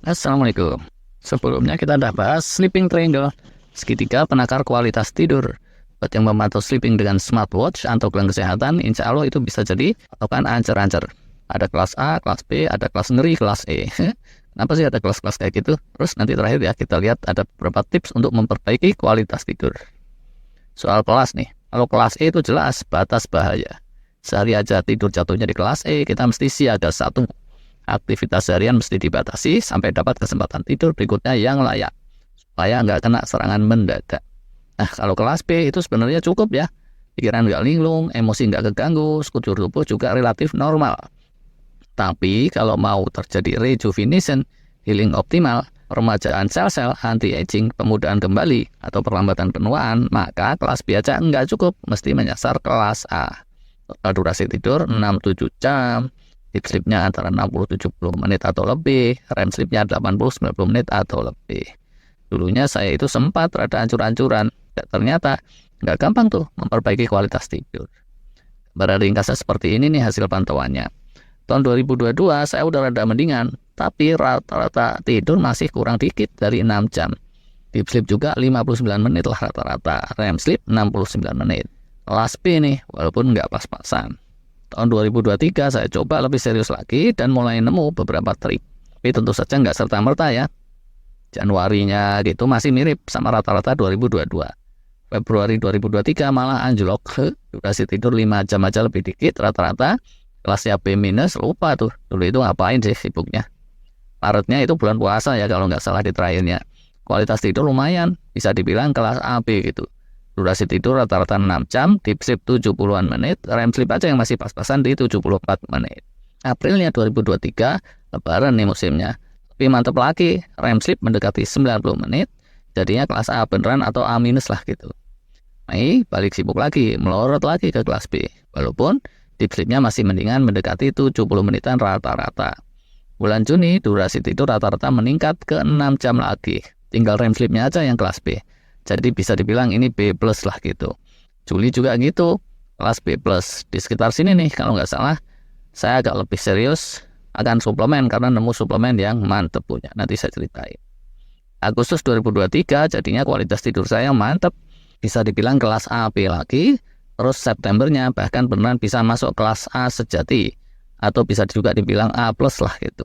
Assalamualaikum. Sebelumnya kita udah bahas sleeping triangle, segitiga penakar kualitas tidur. Buat yang memantau sleeping dengan smartwatch atau gelang kesehatan, insya Allah itu bisa jadi patokan ancer-ancer. Ada kelas A, kelas B, ada kelas ngeri, kelas E. Kenapa sih ada kelas-kelas kayak gitu? Terus nanti terakhir ya kita lihat ada beberapa tips untuk memperbaiki kualitas tidur. Soal kelas nih, kalau kelas E itu jelas batas bahaya. Sehari aja tidur jatuhnya di kelas E, kita mesti siaga satu. Aktivitas harian mesti dibatasi sampai dapat kesempatan tidur berikutnya yang layak, supaya nggak kena serangan mendadak. Nah, kalau kelas B itu sebenarnya cukup ya. Pikiran nggak linglung, emosi nggak keganggu, sekujur tubuh juga relatif normal. Tapi kalau mau terjadi rejuvenation, healing optimal, peremajaan sel-sel, anti-aging, pemudaan kembali, atau perlambatan penuaan, maka kelas B aja nggak cukup, mesti menyasar kelas A. Total durasi tidur 6-7 jam, deep sleep-nya antara 60-70 menit atau lebih, REM sleep-nya 80-90 menit atau lebih. Dulunya saya itu sempat rada ancur-ancuran, ternyata nggak gampang tuh memperbaiki kualitas tidur. Gambaran ringkasnya seperti ini nih hasil pantauannya. Tahun 2022 saya udah rada mendingan, tapi rata-rata tidur masih kurang dikit dari 6 jam. Deep sleep juga 59 menit lah rata-rata, REM sleep 69 menit. Kelas B nih, walaupun nggak pas-pasan. Tahun 2023 saya coba lebih serius lagi dan mulai nemu beberapa trik. Tapi tentu saja nggak serta-merta ya. Januarinya gitu masih mirip sama rata-rata 2022. Februari 2023 malah anjlok. Durasi tidur 5 jam aja lebih dikit rata-rata. Kelasnya B minus, lupa tuh. Dulu itu ngapain sih sibuknya. Maretnya itu bulan puasa ya kalau nggak salah di terakhirnya. Kualitas tidur lumayan, bisa dibilang kelas AB gitu. Durasi tidur rata-rata 6 jam, deep sleep 70-an menit, REM sleep aja yang masih pas-pasan di 74 menit. Aprilnya 2023, lebaran nih musimnya. Tapi mantep lagi, REM sleep mendekati 90 menit, jadinya kelas A beneran atau A minus lah gitu. Mei balik sibuk lagi, melorot lagi ke kelas B. Walaupun deep sleep-nya masih mendingan mendekati 70 menitan rata-rata. Bulan Juni, durasi tidur rata-rata meningkat ke 6 jam lagi. Tinggal REM sleep-nya aja yang kelas B. Jadi bisa dibilang ini B plus lah gitu. Juli juga gitu, kelas B plus. Di sekitar sini nih kalau nggak salah, saya agak lebih serius akan suplemen karena nemu suplemen yang mantep punya. Nanti saya ceritain. Agustus 2023 jadinya kualitas tidur saya mantep. Bisa dibilang kelas A B lagi. Terus Septembernya bahkan beneran bisa masuk kelas A sejati. Atau bisa juga dibilang A plus lah gitu.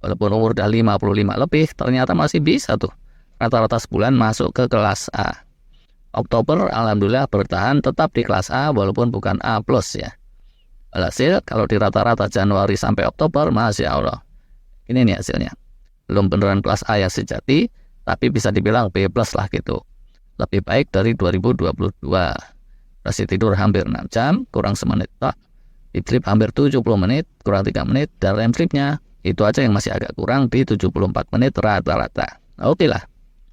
Walaupun umur udah 55 lebih, ternyata masih bisa tuh. Rata-rata sebulan masuk ke kelas A. Oktober alhamdulillah bertahan tetap di kelas A walaupun bukan A plus ya. Alhasil kalau di rata-rata Januari sampai Oktober, Masya Allah. Ini nih hasilnya. Belum beneran kelas A yang sejati, tapi bisa dibilang B plus lah gitu. Lebih baik dari 2022. Durasi tidur hampir 6 jam, kurang semenit tak. Deep sleep hampir 70 menit, kurang 3 menit. Dan REM sleep-nya itu aja yang masih agak kurang di 74 menit rata-rata. Oke lah.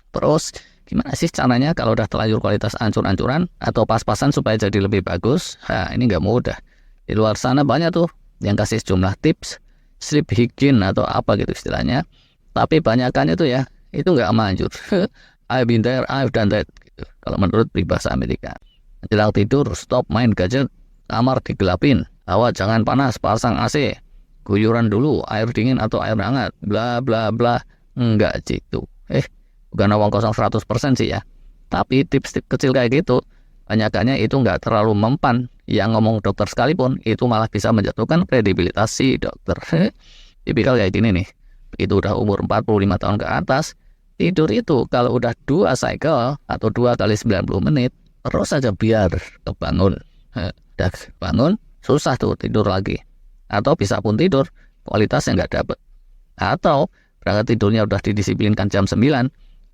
Terus gimana sih caranya kalau udah terlanjur kualitas ancur-ancuran atau pas-pasan supaya jadi lebih bagus? Nah ini nggak mudah. Di luar sana banyak tuh yang kasih sejumlah tips, sleep hygiene atau apa gitu istilahnya. Tapi banyakannya tuh ya, itu nggak manjur. I've been there, I've done that. Gitu. Kalau menurut peribahasa Amerika. Menjelang tidur, stop main gadget, kamar digelapin, hawa jangan panas, pasang AC, guyuran dulu, air dingin atau air hangat, bla bla bla. Enggak gitu. Bukan awang kosong 100% sih ya. Tapi tips-tips kecil kayak gitu, banyakannya itu nggak terlalu mempan. Yang ngomong dokter sekalipun, itu malah bisa menjatuhkan kredibilitas si dokter. Tipikal kayak gini nih. Begitu udah umur 45 tahun ke atas, tidur itu kalau udah 2 cycle atau 2 kali 90 menit, terus aja biar kebangun. Udah bangun, susah tuh tidur lagi. Atau bisa pun tidur, kualitasnya nggak dapet. Atau berangkat tidurnya udah didisiplinkan jam 9,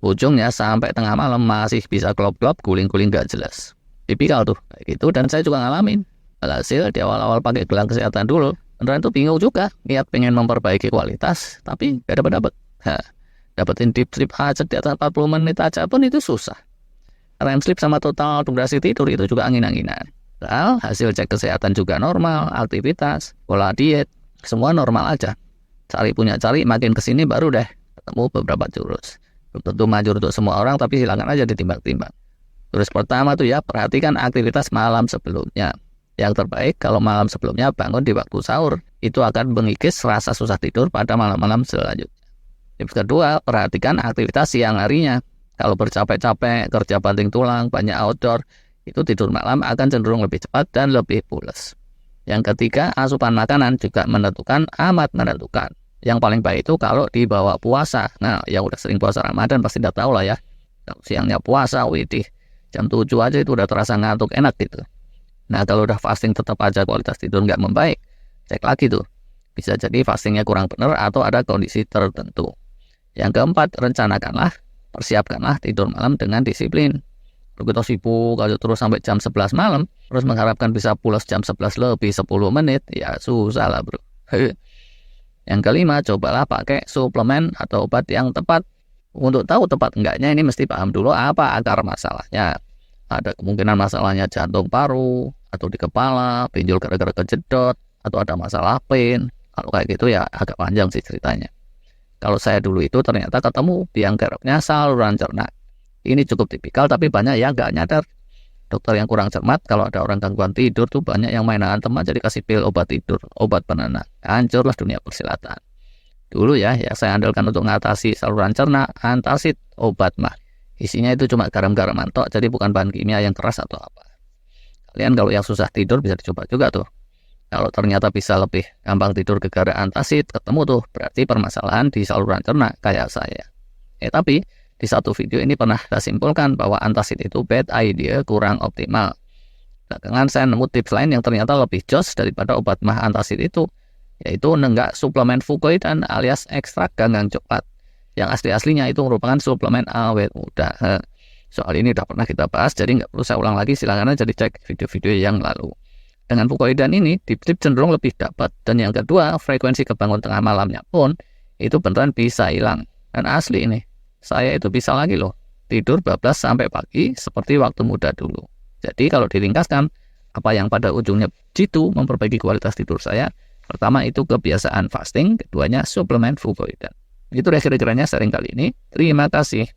ujungnya sampai tengah malam masih bisa klop-klop, guling-guling gak jelas. Tipikal tuh, kayak gitu. Dan saya juga ngalamin. Alhasil di awal-awal pakai gelang kesehatan dulu, beneran tuh bingung juga. Niat pengen memperbaiki kualitas, tapi gak dapet-dapet. Dapetin deep sleep aja di atas 40 menit aja pun itu susah. REM sleep sama total durasi tidur itu juga angin-anginan. Padahal hasil cek kesehatan juga normal, aktivitas, pola diet, semua normal aja. Cari makin kesini baru deh ketemu beberapa jurus. Tentu manjur untuk semua orang, tapi silakan aja ditimbang-timbang. Terus pertama tuh ya, perhatikan aktivitas malam sebelumnya. Yang terbaik kalau malam sebelumnya bangun di waktu sahur. Itu akan mengikis rasa susah tidur pada malam-malam selanjutnya. Tips kedua, perhatikan aktivitas siang harinya. Kalau bercapek-capek, kerja banting tulang, banyak outdoor, itu tidur malam akan cenderung lebih cepat dan lebih pules. Yang ketiga, asupan makanan juga amat menentukan. Yang paling baik itu kalau dibawa puasa. Nah, yang udah sering puasa Ramadan pasti udah tahu lah ya. Kalau siangnya puasa, widih, jam 7 aja itu udah terasa ngantuk enak gitu. Nah, kalau udah fasting tetap aja kualitas tidur nggak membaik, cek lagi tuh. Bisa jadi fastingnya kurang benar atau ada kondisi tertentu. Yang keempat, persiapkanlah tidur malam dengan disiplin. Kalau kita sibuk kalau terus sampai jam 11 malam, terus mengharapkan bisa pulas jam 11 lebih 10 menit, ya susah lah bro. Yang kelima, cobalah pakai suplemen atau obat yang tepat. Untuk tahu tepat enggaknya ini mesti paham dulu apa akar masalahnya. Ada kemungkinan masalahnya jantung paru, atau di kepala, pinjol gara-gara kejedot, atau ada masalah pain. Kalau kayak gitu ya agak panjang sih ceritanya. Kalau saya dulu itu ternyata ketemu biang keroknya saluran cerna. Ini cukup tipikal tapi banyak yang nggak nyadar. Dokter yang kurang cermat, kalau ada orang gangguan tidur tuh banyak yang mainan teman jadi kasih pil obat tidur, obat penenang. Hancurlah dunia persilatan. Dulu ya saya andalkan untuk mengatasi saluran cerna, antacid, obat mah. Isinya itu cuma garam-garaman tok, jadi bukan bahan kimia yang keras atau apa. Kalian kalau yang susah tidur bisa dicoba juga tuh. Kalau ternyata bisa lebih gampang tidur gara-gara antacid, ketemu tuh, berarti permasalahan di saluran cerna kayak saya. Tapi di satu video ini pernah saya simpulkan bahwa antacid itu bad idea, kurang optimal. Belakangan saya nemu tips lain yang ternyata lebih jos daripada obat mah antacid itu, yaitu nenggak suplemen fukoidan alias ekstrak ganggang coklat. Yang asli-aslinya itu merupakan suplemen awet muda. Soal ini udah pernah kita bahas, jadi nggak perlu saya ulang lagi, silakan aja dicek video-video yang lalu. Dengan fukoidan ini, dip-dip cenderung lebih dapat. Dan yang kedua, frekuensi kebangun tengah malamnya pun itu beneran bisa hilang. Dan asli ini, saya itu bisa lagi loh, tidur bablas sampai pagi seperti waktu muda dulu. Jadi kalau diringkaskan, apa yang pada ujungnya jitu memperbaiki kualitas tidur saya, pertama itu kebiasaan fasting, keduanya suplemen fukoidan. Itu kira-kiranya sharing kali ini. Terima kasih.